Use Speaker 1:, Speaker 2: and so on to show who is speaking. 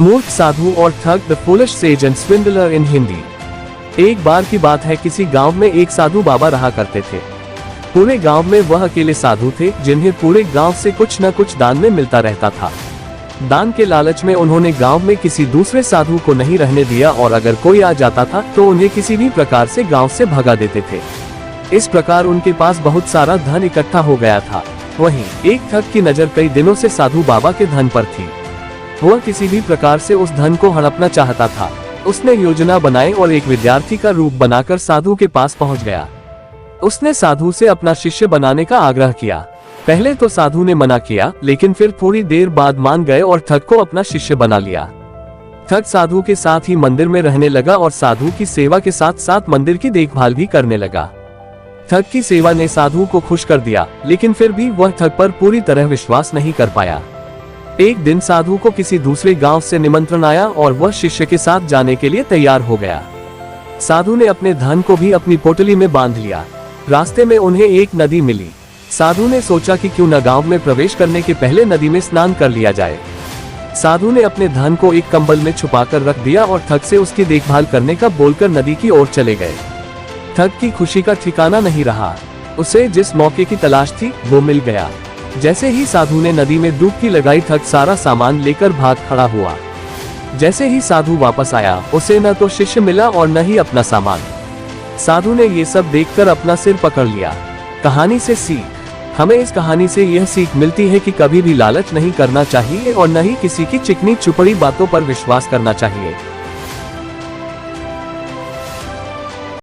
Speaker 1: मूर्ख साधु और ठग, the foolish sage and swindler in Hindi. एक बार की बात है, किसी गांव में एक साधु बाबा रहा करते थे। पूरे गांव में वह अकेले साधु थे जिन्हें पूरे गांव से कुछ न कुछ दान में मिलता रहता था। दान के लालच में उन्होंने गांव में किसी दूसरे साधु को नहीं रहने दिया और अगर कोई आ जाता था तो उन्हें किसी भी प्रकार से गांव से भगा देते थे। इस प्रकार उनके पास बहुत सारा धन इकट्ठा हो गया था। वहीं एक ठग की नजर कई दिनों से साधु बाबा के धन पर थी। वह किसी भी प्रकार से उस धन को हड़पना चाहता था। उसने योजना बनाई और एक विद्यार्थी का रूप बनाकर साधु के पास पहुंच गया। उसने साधु से अपना शिष्य बनाने का आग्रह किया। पहले तो साधु ने मना किया, लेकिन फिर थोड़ी देर बाद मान गए और ठग को अपना शिष्य बना लिया। ठग साधु के साथ ही मंदिर में रहने लगा और साधु की सेवा के साथ साथ मंदिर की देखभाल भी करने लगा। ठग की सेवा ने साधु को खुश कर दिया, लेकिन फिर भी वह ठग पर पूरी तरह विश्वास नहीं कर पाया। एक दिन साधु को किसी दूसरे गांव से निमंत्रण आया और वह शिष्य के साथ जाने के लिए तैयार हो गया। साधु ने अपने धन को भी अपनी पोटली में बांध लिया। रास्ते में उन्हें एक नदी मिली। साधु ने सोचा कि क्यों न गांव में प्रवेश करने के पहले नदी में स्नान कर लिया जाए। साधु ने अपने धन को एक कंबल में छुपाकर रख दिया और ठग से उसकी देखभाल करने का बोलकर नदी की ओर चले गए। ठग की खुशी का ठिकाना नहीं रहा। उसे जिस मौके की तलाश थी वो मिल गया। जैसे ही साधु ने नदी में डुबकी लगाई, ठग सारा सामान लेकर भाग खड़ा हुआ। जैसे ही साधु वापस आया, उसे न तो शिष्य मिला और न ही अपना सामान। साधु ने ये सब देखकर अपना सिर पकड़ लिया। कहानी से सीख। हमें इस कहानी से यह सीख मिलती है कि कभी भी लालच नहीं करना चाहिए और न ही किसी की चिकनी चुपड़ी बातों पर विश्वास करना चाहिए।